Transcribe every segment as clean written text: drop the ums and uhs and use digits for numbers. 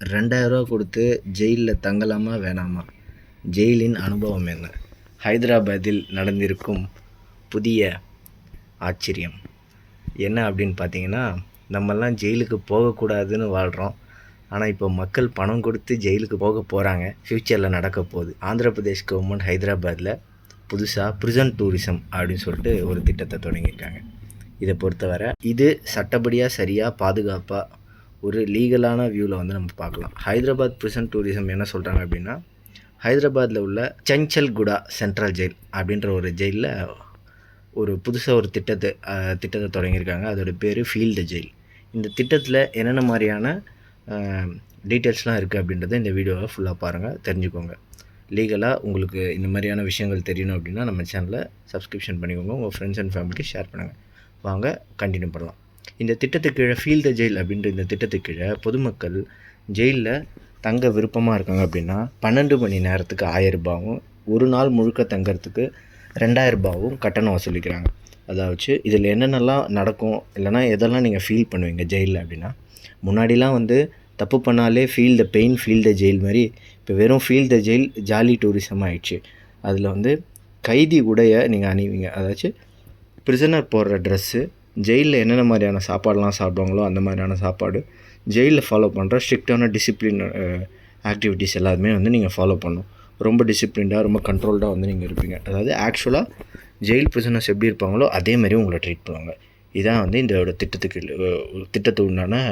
ரூ. 2000 கொடுத்து ஜெயிலில் தங்கலாமா வேணாமா? ஜெயிலின் அனுபவம் என்ன? ஹைதராபாத்தில் நடந்திருக்கும் புதிய ஆச்சரியம் என்ன அப்படின்னு பார்த்தீங்கன்னா, நம்மெல்லாம் ஜெயிலுக்கு போகக்கூடாதுன்னு வாழ்கிறோம். ஆனால் இப்போ மக்கள் பணம் கொடுத்து ஜெயிலுக்கு போக போகிறாங்க. ஃப்யூச்சரில் நடக்க போகுது. ஆந்திர பிரதேஷ் கவர்மெண்ட் ஹைதராபாத்தில் புதுசாக ப்ரிசன் டூரிசம் அப்படின்னு சொல்லிட்டு ஒரு திட்டத்தை தொடங்கியிருக்காங்க. இதை பொறுத்தவரை இது சட்டப்படியாக சரியாக பாதுகாப்பாக ஒரு லீகலான வியூவில் வந்து நம்ம பார்க்கலாம். ஹைதராபாத் ப்ரிசன் டூரிசம் என்ன சொல்கிறாங்க அப்படின்னா, ஹைதராபாத்தில் உள்ள சஞ்சல்குடா சென்ட்ரல் ஜெயில் அப்படின்ற ஒரு ஜெயிலில் ஒரு புதுசாக ஒரு திட்டத்தை தொடங்கியிருக்காங்க. அதோட பேர் ஃபீல்டு ஜெயில். இந்த திட்டத்தில் என்னென்ன மாதிரியான டீட்டெயில்ஸ்லாம் இருக்குது அப்படின்றத இந்த வீடியோவை ஃபுல்லாக பாருங்கள், தெரிஞ்சுக்கோங்க. லீகலாக உங்களுக்கு இந்த மாதிரியான விஷயங்கள் தெரியணும் அப்படின்னா நம்ம சேனலை சப்ஸ்கிரிப்ஷன் பண்ணிக்கோங்க, உங்கள் ஃப்ரெண்ட்ஸ் அண்ட் ஃபேமிலிக்கு ஷேர் பண்ணுங்கள். வாங்க கண்டினியூ பண்ணலாம். இந்த திட்டத்துக்கு கீழே ஃபீல்டு ஜெயில் அப்படின்ற இந்த திட்டத்துக்கு கீழே பொதுமக்கள் ஜெயிலில் தங்க விருப்பமாக இருக்காங்க அப்படின்னா 12 மணி நேரத்துக்கு 1000 ரூபாயும், ஒரு நாள் முழுக்க தங்கிறதுக்கு 2000 ரூபாயும் கட்டணம் வசூலிக்கிறாங்க. அதாவது இதில் என்னென்னலாம் நடக்கும், இல்லைனா எதெல்லாம் நீங்கள் ஃபீல் பண்ணுவீங்க ஜெயிலில் அப்படின்னா, முன்னாடிலாம் வந்து தப்பு பண்ணாலே feel the pain feel the jail மாதிரி இப்போ வெறும் feel the jail jolly tourism ஆகிடுச்சு. அதில் வந்து கைதி உடைய நீங்கள் அணிவீங்க, அதாச்சும் ப்ரிசனர் போடுற ட்ரெஸ்ஸு, ஜெயிலில் என்னென்ன மாதிரியான சாப்பாடெலாம் சாப்பிடுவாங்களோ அந்த மாதிரியான சாப்பாடு, ஜெயிலில் ஃபாலோ பண்ணுற ஸ்ட்ரிக்டான டிசிப்ளின் ஆக்டிவிட்டீஸ் எல்லாருமே வந்து நீங்கள் ஃபாலோ பண்ணணும். ரொம்ப டிசிப்ளின்டாக ரொம்ப கண்ட்ரோல்டாக வந்து நீங்கள் இருப்பீங்க. அதாவது ஆக்சுவலாக ஜெயில் ப்ரிசனர்ஸ் எப்படி இருப்பாங்களோ அதே மாதிரி உங்களை ட்ரீட் பண்ணுவாங்க. இதான் வந்து இந்த திட்டத்துக்கு உண்டான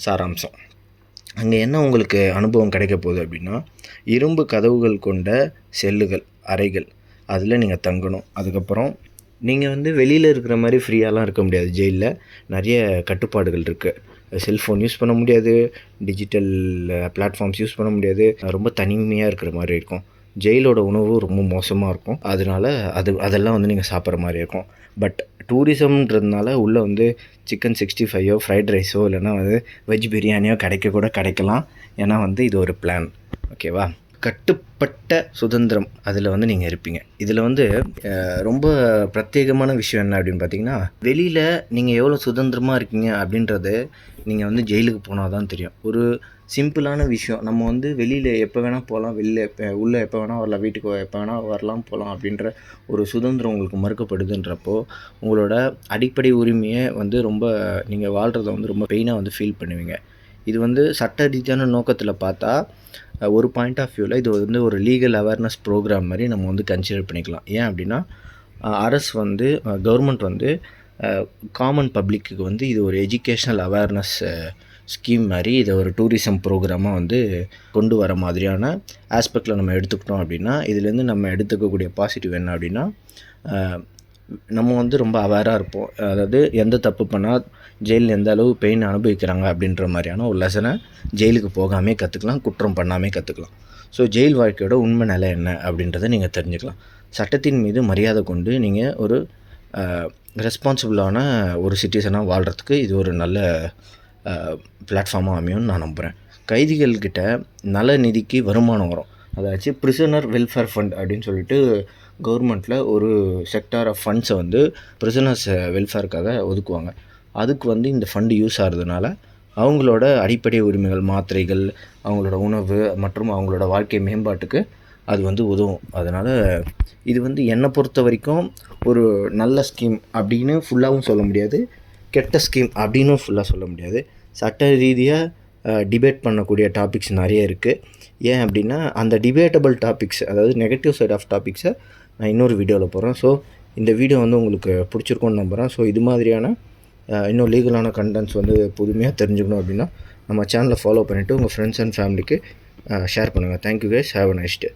சாராம்சம். அங்கே என்ன உங்களுக்கு அனுபவம் கிடைக்க போகுது அப்படின்னா, இரும்பு கதவுகள் கொண்ட செல்லுகள், அறைகள், அதில் நீங்கள் தங்கணும். அதுக்கப்புறம் நீங்கள் வந்து வெளியில் இருக்கிற மாதிரி ஃப்ரீயாலாம் இருக்க முடியாது. ஜெயிலில் நிறைய கட்டுப்பாடுகள் இருக்குது. செல்ஃபோன் யூஸ் பண்ண முடியாது, டிஜிட்டல் பிளாட்ஃபார்ம்ஸ் யூஸ் பண்ண முடியாது. ரொம்ப தனிமையாக இருக்கிற மாதிரி இருக்கும். ஜெயிலோட உணவு ரொம்ப மோசமாக இருக்கும். அதெல்லாம் வந்து நீங்கள் சாப்பிட்ற மாதிரி இருக்கும். பட் டூரிசம்ன்றதுனால உள்ளே வந்து சிக்கன் 65 ஃப்ரைட் ரைஸோ இல்லைனா வந்து வெஜ் பிரியாணியோ கிடைக்கலாம். ஏன்னா வந்து இது ஒரு பிளான். ஓகேவா? கட்டுப்பட்ட சுதந்திரம் அதில் வந்து நீங்கள் இருப்பீங்க. இதில் வந்து ரொம்ப பிரத்யேகமான விஷயம் என்ன அப்படின்னு பார்த்தீங்கன்னா, வெளியில் நீங்கள் எவ்வளோ சுதந்திரமாக இருக்கீங்க அப்படின்றது நீங்கள் வந்து ஜெயிலுக்கு போனால் தான் தெரியும். ஒரு சிம்பிளான விஷயம், நம்ம வந்து வெளியில் எப்போ வேணால் போகலாம், உள்ளே எப்போ வேணால் வரலாம், வீட்டுக்கு எப்போ வேணால் வரலாம் போகலாம் அப்படின்ற ஒரு சுதந்திரம் உங்களுக்கு மறுக்கப்படுதுன்றப்போ உங்களோட அடிப்படை உரிமையை வந்து ரொம்ப நீங்கள் வாழ்கிறத வந்து ரொம்ப பெயினாக வந்து ஃபீல் பண்ணுவீங்க. இது வந்து சட்ட ரீதியான நோக்கத்தில் பார்த்தா ஒரு பாயிண்ட் ஆஃப் வியூவில் இது வந்து ஒரு லீகல் அவேர்னஸ் ப்ரோக்ராம் மாதிரி நம்ம வந்து கன்சிடர் பண்ணிக்கலாம். ஏன் அப்படின்னா, அரசு வந்து கவர்மெண்ட் வந்து காமன் பப்ளிக்கு வந்து இது ஒரு எஜுகேஷ்னல் அவேர்னஸ் ஸ்கீம் மாதிரி இதை ஒரு டூரிசம் ப்ரோக்ராமாக வந்து கொண்டு வர மாதிரியான ஆஸ்பெக்டில் நம்ம எடுத்துக்கிட்டோம் அப்படின்னா, இதுலேருந்து நம்ம எடுத்துக்கக்கூடிய பாசிட்டிவ் என்ன அப்படின்னா, நம்ம வந்து ரொம்ப அவேராக இருப்போம். அதாவது எந்த தப்பு பண்ணால் ஜெயிலில் எந்த அளவு பெயின் அனுபவிக்கிறாங்க அப்படின்ற மாதிரியான ஒரு லெசனை ஜெயிலுக்கு போகாமே கற்றுக்கலாம், குற்றம் பண்ணாமே கற்றுக்கலாம். ஸோ ஜெயில் வாழ்க்கையோட உண்மை நிலை என்ன அப்படின்றத நீங்கள் தெரிஞ்சுக்கலாம். சட்டத்தின் மீது மரியாதை கொண்டு நீங்கள் ஒரு ரெஸ்பான்சிபிளான ஒரு சிட்டிசனாக வாழ்கிறதுக்கு இது ஒரு நல்ல பிளாட்ஃபார்மாக அமையும்னு நான் நம்புகிறேன். கைதிகள்கிட்ட நல நிதிக்கு வருமானம் வரும். அதாச்சும் ப்ரிசனர் வெல்ஃபேர் ஃபண்ட் அப்படின்னு சொல்லிட்டு கவர்மெண்ட்டில் ஒரு செக்டார் ஆஃப் ஃபண்ட்ஸை வந்து ப்ரிசனர்ஸ் வெல்ஃபேருக்காக ஒதுக்குவாங்க. அதுக்கு வந்து இந்த ஃபண்டு யூஸ் ஆகிறதுனால அவங்களோட அடிப்படை உரிமைகள், மாத்திரைகள், அவங்களோட உணவு மற்றும் அவங்களோட வாழ்க்கை மேம்பாட்டுக்கு அது வந்து உதவும். அதனால் இது வந்து என்னை பொறுத்த வரைக்கும் ஒரு நல்ல ஸ்கீம் அப்படின்னு ஃபுல்லாகவும் சொல்ல முடியாது, கெட்ட ஸ்கீம் அப்படின்னும் ஃபுல்லாக சொல்ல முடியாது. சட்ட ரீதியாக டிபேட் பண்ணக்கூடிய டாபிக்ஸ் நிறைய இருக்குது. ஏன் அப்படின்னா, அந்த டிபேட்டபிள் டாபிக்ஸ், அதாவது நெகட்டிவ் சைட் ஆஃப் டாபிக்ஸை நான் இன்னொரு வீடியோவில் போடுறேன். ஸோ இந்த வீடியோ வந்து உங்களுக்கு பிடிச்சிருக்கும்னு நம்புகிறேன். ஸோ இது மாதிரியான இன்னும் லீகலான கண்டென்ட்ஸ் வந்து புதுமையாக தெரிஞ்சுக்கணும் அப்படின்னா நம்ம சேனலை ஃபாலோ பண்ணிவிட்டு உங்கள் ஃப்ரெண்ட்ஸ் அண்ட் ஃபேமிலிக்கு ஷேர் பண்ணுங்கள். Thank you guys, have a nice day.